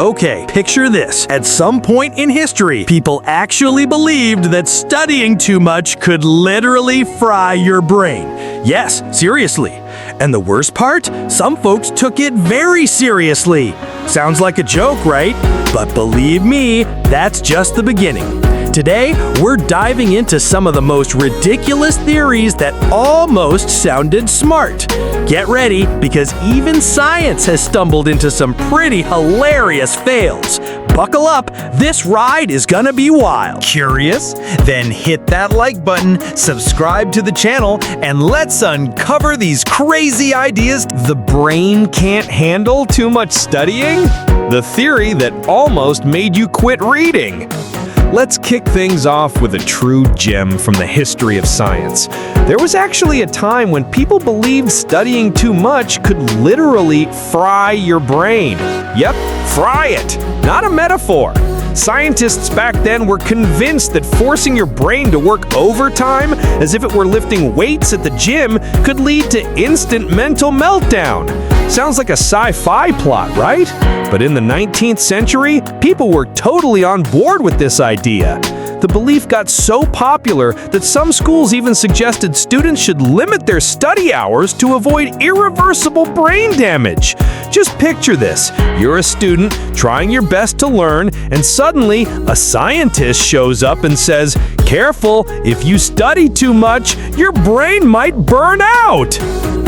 Okay, picture this. At some point in history, people actually believed that studying too much could literally fry your brain. Yes, seriously. And the worst part? Some folks took it very seriously. Sounds like a joke, right? But believe me, that's just the beginning. Today, we're diving into some of the most ridiculous theories that almost sounded smart. Get ready, because even science has stumbled into some pretty hilarious fails. Buckle up, this ride is gonna be wild. Curious? Then hit that like button, subscribe to the channel, and let's uncover these crazy ideas. The brain can't handle too much studying? The theory that almost made you quit reading. Let's kick things off with a true gem from the history of science. There was actually a time when people believed studying too much could literally fry your brain. Yep, fry it, not a metaphor. Scientists back then were convinced that forcing your brain to work overtime, as if it were lifting weights at the gym, could lead to instant mental meltdown. Sounds like a sci-fi plot, right? But in the 19th century, people were totally on board with this idea. The belief got so popular that some schools even suggested students should limit their study hours to avoid irreversible brain damage. Just picture this. You're a student trying your best to learn, and suddenly a scientist shows up and says, "Careful, if you study too much, your brain might burn out."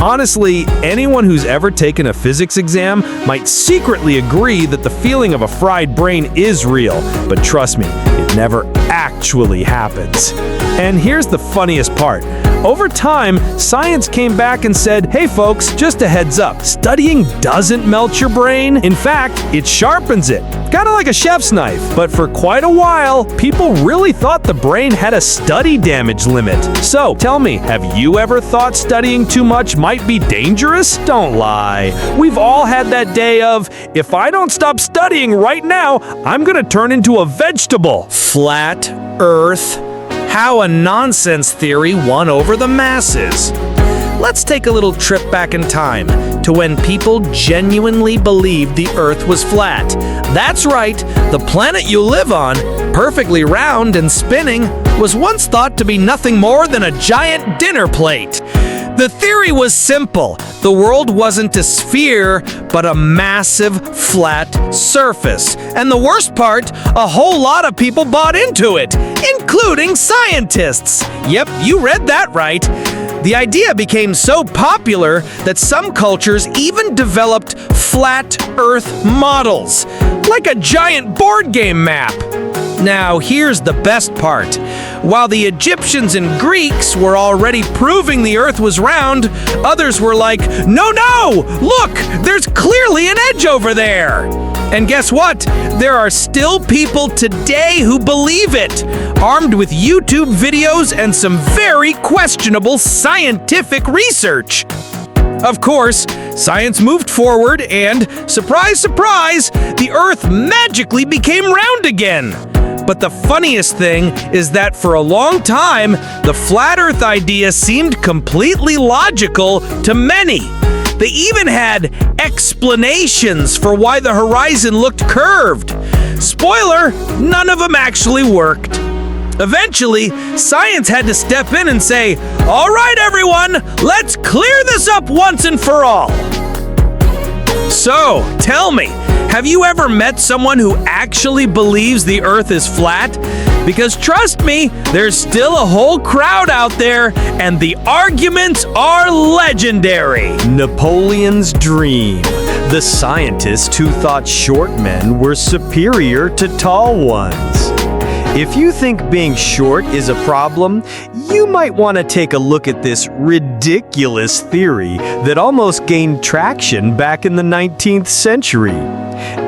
Honestly, anyone who's ever taken a physics exam might secretly agree that the feeling of a fried brain is real, but trust me, it never actually happens. And here's the funniest part. Over time, science came back and said, "Hey folks, just a heads up, studying doesn't melt your brain. In fact, it sharpens it. Kinda like a chef's knife." But for quite a while, people really thought the brain had a study damage limit. So, tell me, have you ever thought studying too much might be dangerous? Don't lie. We've all had that day of, if I don't stop studying right now, I'm gonna turn into a vegetable. Flat Earth. How a nonsense theory won over the masses. Let's take a little trip back in time to when people genuinely believed the Earth was flat. That's right, the planet you live on, perfectly round and spinning, was once thought to be nothing more than a giant dinner plate. The theory was simple. The world wasn't a sphere, but a massive, flat surface. And the worst part, a whole lot of people bought into it, including scientists. Yep, you read that right. The idea became so popular that some cultures even developed flat Earth models, like a giant board game map. Now, here's the best part. While the Egyptians and Greeks were already proving the Earth was round, others were like, "No, no! Look! There's clearly an edge over there!" And guess what? There are still people today who believe it, armed with YouTube videos and some very questionable scientific research. Of course, science moved forward and, surprise, surprise, the Earth magically became round again. But the funniest thing is that for a long time, the flat Earth idea seemed completely logical to many. They even had explanations for why the horizon looked curved. Spoiler, none of them actually worked. Eventually, science had to step in and say, "All right, everyone, let's clear this up once and for all." So, tell me, have you ever met someone who actually believes the Earth is flat? Because trust me, there's still a whole crowd out there, and the arguments are legendary. Napoleon's dream. The scientist who thought short men were superior to tall ones. If you think being short is a problem, you might want to take a look at this ridiculous theory that almost gained traction back in the 19th century.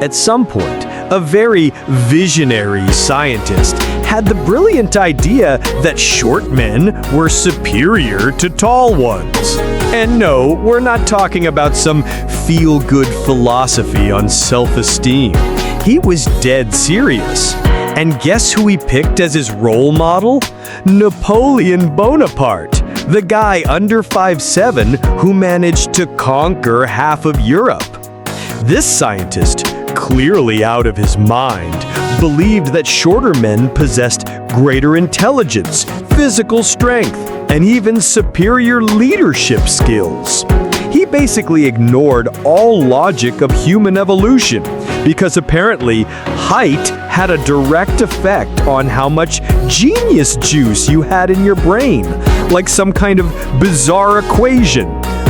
At some point, a very visionary scientist had the brilliant idea that short men were superior to tall ones. And no, we're not talking about some feel-good philosophy on self-esteem. He was dead serious. And guess who he picked as his role model? Napoleon Bonaparte, the guy under 5'7" who managed to conquer half of Europe. This scientist clearly out of his mind, believed that shorter men possessed greater intelligence, physical strength, and even superior leadership skills. He basically ignored all logic of human evolution because apparently height had a direct effect on how much genius juice you had in your brain, like some kind of bizarre equation.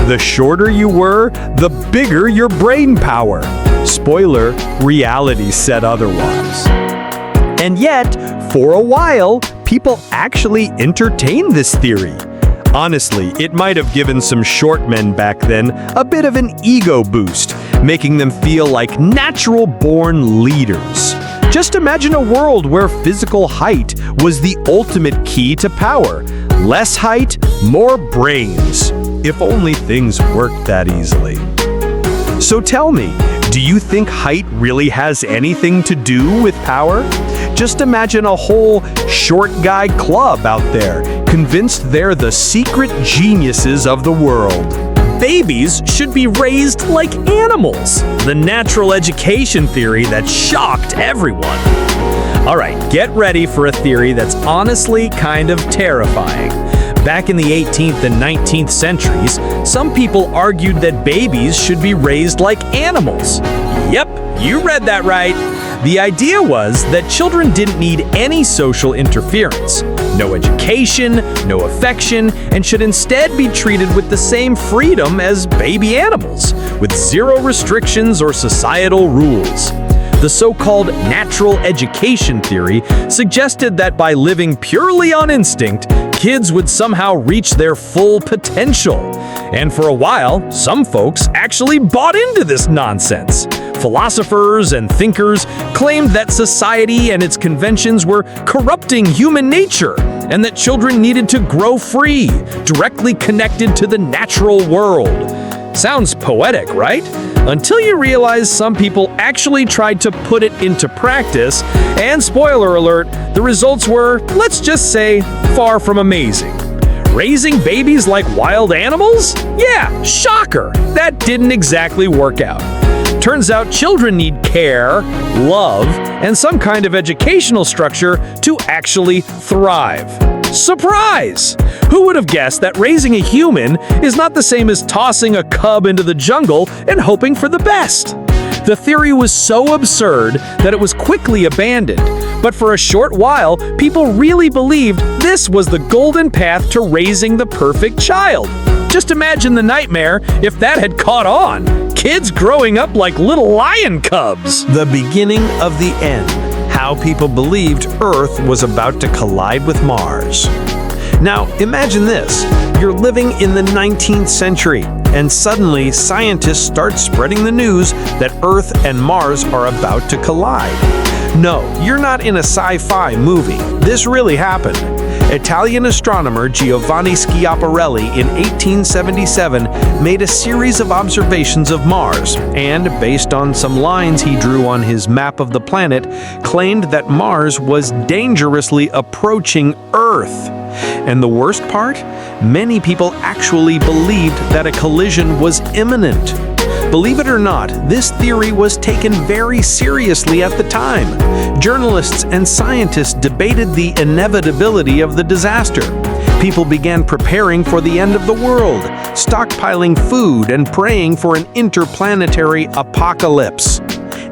The shorter you were, the bigger your brain power. Spoiler, reality said otherwise. And yet, for a while, people actually entertained this theory. Honestly, it might have given some short men back then a bit of an ego boost, making them feel like natural-born leaders. Just imagine a world where physical height was the ultimate key to power. Less height, more brains. If only things worked that easily. So tell me, do you think height really has anything to do with power? Just imagine a whole short guy club out there, convinced they're the secret geniuses of the world. Babies should be raised like animals. The natural education theory that shocked everyone. All right, get ready for a theory that's honestly kind of terrifying. Back in the 18th and 19th centuries, some people argued that babies should be raised like animals. Yep, you read that right. The idea was that children didn't need any social interference, no education, no affection, and should instead be treated with the same freedom as baby animals, with zero restrictions or societal rules. The so-called natural education theory suggested that by living purely on instinct, kids would somehow reach their full potential. And for a while, some folks actually bought into this nonsense. Philosophers and thinkers claimed that society and its conventions were corrupting human nature, and that children needed to grow free, directly connected to the natural world. Sounds poetic, right? Until you realize some people actually tried to put it into practice, and spoiler alert, the results were, let's just say, far from amazing. Raising babies like wild animals? Yeah, shocker! That didn't exactly work out. Turns out children need care, love, and some kind of educational structure to actually thrive. Surprise! Who would have guessed that raising a human is not the same as tossing a cub into the jungle and hoping for the best? The theory was so absurd that it was quickly abandoned, but for a short while, people really believed this was the golden path to raising the perfect child. Just imagine the nightmare if that had caught on. Kids growing up like little lion cubs. The beginning of the end. How people believed Earth was about to collide with Mars. Now, imagine this. You're living in the 19th century, and suddenly scientists start spreading the news that Earth and Mars are about to collide. No, you're not in a sci-fi movie. This really happened. Italian astronomer Giovanni Schiaparelli in 1877 made a series of observations of Mars and, based on some lines he drew on his map of the planet, claimed that Mars was dangerously approaching Earth. And the worst part? Many people actually believed that a collision was imminent. Believe it or not, this theory was taken very seriously at the time. Journalists and scientists debated the inevitability of the disaster. People began preparing for the end of the world, stockpiling food and praying for an interplanetary apocalypse.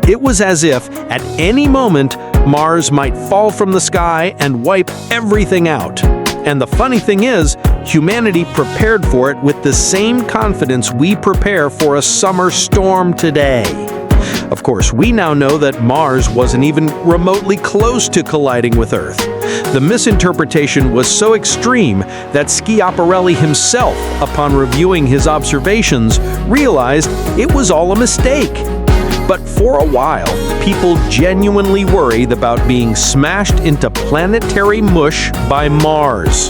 It was as if, at any moment, Mars might fall from the sky and wipe everything out. And the funny thing is, humanity prepared for it with the same confidence we prepare for a summer storm today. Of course, we now know that Mars wasn't even remotely close to colliding with Earth. The misinterpretation was so extreme that Schiaparelli himself, upon reviewing his observations, realized it was all a mistake. But for a while, people genuinely worried about being smashed into planetary mush by Mars.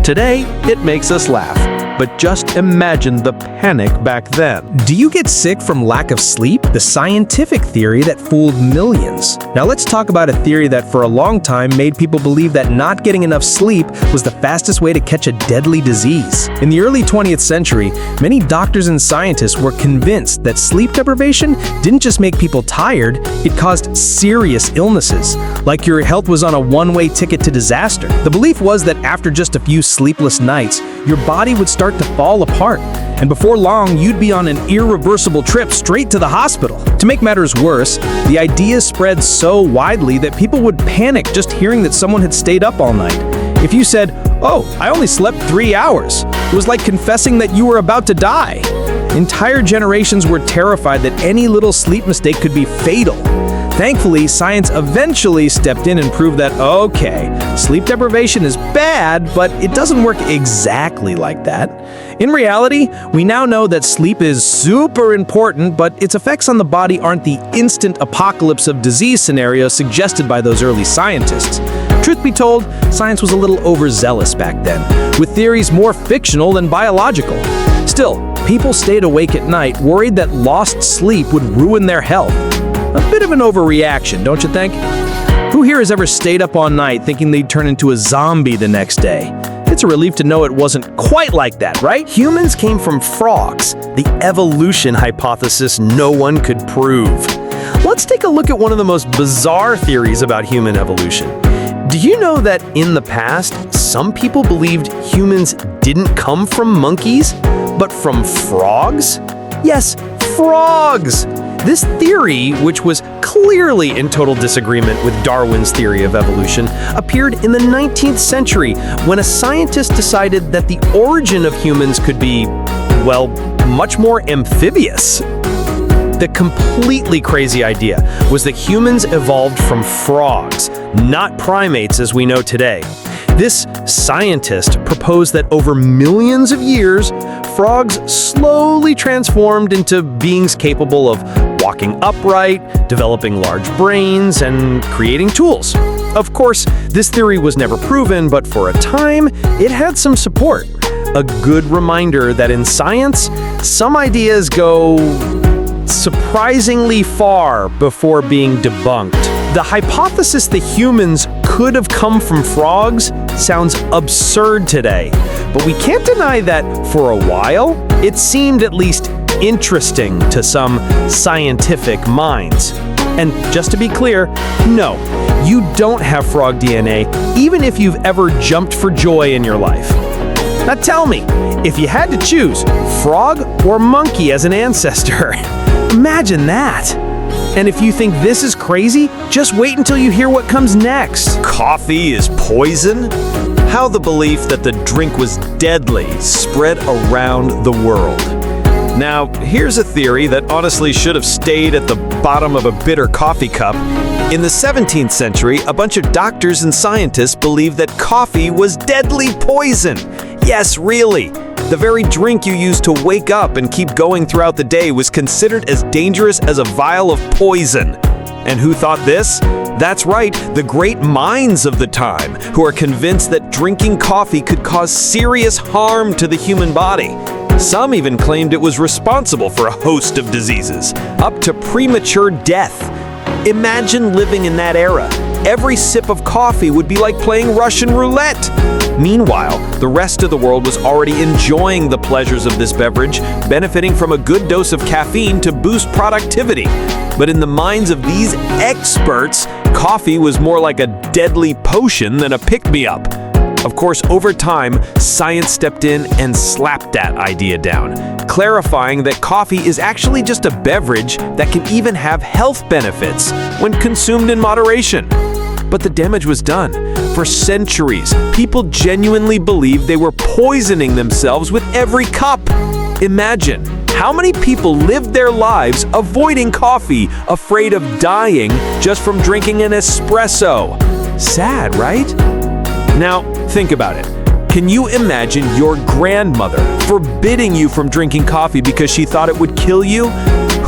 Today, it makes us laugh. but just imagine the panic back then. Do you get sick from lack of sleep? The scientific theory that fooled millions. Now let's talk about a theory that for a long time made people believe that not getting enough sleep was the fastest way to catch a deadly disease. In the early 20th century, many doctors and scientists were convinced that sleep deprivation didn't just make people tired, it caused serious illnesses, like your health was on a one-way ticket to disaster. The belief was that after just a few sleepless nights, your body would start to fall apart, and before long, you'd be on an irreversible trip straight to the hospital. To make matters worse, the idea spread so widely that people would panic just hearing that someone had stayed up all night. If you said, "Oh, I only slept 3 hours," it was like confessing that you were about to die. Entire generations were terrified that any little sleep mistake could be fatal. Thankfully, science eventually stepped in and proved that, okay, sleep deprivation is bad, but it doesn't work exactly like that. In reality, we now know that sleep is super important, but its effects on the body aren't the instant apocalypse of disease scenario suggested by those early scientists. Truth be told, science was a little overzealous back then, with theories more fictional than biological. Still, people stayed awake at night, worried that lost sleep would ruin their health. A bit of an overreaction, don't you think? Who here has ever stayed up all night thinking they'd turn into a zombie the next day? It's a relief to know it wasn't quite like that, right? Humans came from frogs, the evolution hypothesis no one could prove. Let's take a look at one of the most bizarre theories about human evolution. Do you know that in the past, some people believed humans didn't come from monkeys, but from frogs? Yes, frogs! This theory, which was clearly in total disagreement with Darwin's theory of evolution, appeared in the 19th century when a scientist decided that the origin of humans could be, well, much more amphibious. The completely crazy idea was that humans evolved from frogs, not primates as we know today. This scientist proposed that over millions of years, frogs slowly transformed into beings capable of walking upright, developing large brains, and creating tools. Of course, this theory was never proven, but for a time, it had some support. A good reminder that in science, some ideas go surprisingly far before being debunked. The hypothesis that humans could have come from frogs sounds absurd today, but we can't deny that for a while, it seemed at least interesting to some scientific minds. And just to be clear, no, you don't have frog DNA, even if you've ever jumped for joy in your life. Now tell me, if you had to choose frog or monkey as an ancestor, imagine that. And if you think this is crazy, just wait until you hear what comes next. Coffee is poison? How the belief that the drink was deadly spread around the world. Now, here's a theory that honestly should have stayed at the bottom of a bitter coffee cup. In the 17th century, a bunch of doctors and scientists believed that coffee was deadly poison. Yes, really. The very drink you use to wake up and keep going throughout the day was considered as dangerous as a vial of poison. And who thought this? That's right, the great minds of the time, who are convinced that drinking coffee could cause serious harm to the human body. Some even claimed it was responsible for a host of diseases, up to premature death. Imagine living in that era. Every sip of coffee would be like playing Russian roulette. Meanwhile, the rest of the world was already enjoying the pleasures of this beverage, benefiting from a good dose of caffeine to boost productivity. But in the minds of these experts, coffee was more like a deadly potion than a pick-me-up. Of course, over time, science stepped in and slapped that idea down, clarifying that coffee is actually just a beverage that can even have health benefits when consumed in moderation. But the damage was done. For centuries, people genuinely believed they were poisoning themselves with every cup. Imagine how many people lived their lives avoiding coffee, afraid of dying just from drinking an espresso. Sad, right? Now, think about it. Can you imagine your grandmother forbidding you from drinking coffee because she thought it would kill you?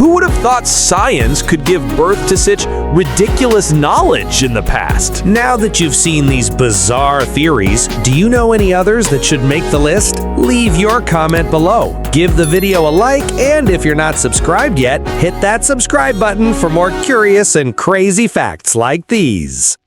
Who would have thought science could give birth to such ridiculous knowledge in the past? Now that you've seen these bizarre theories, do you know any others that should make the list? Leave your comment below. Give the video a like, and if you're not subscribed yet, hit that subscribe button for more curious and crazy facts like these.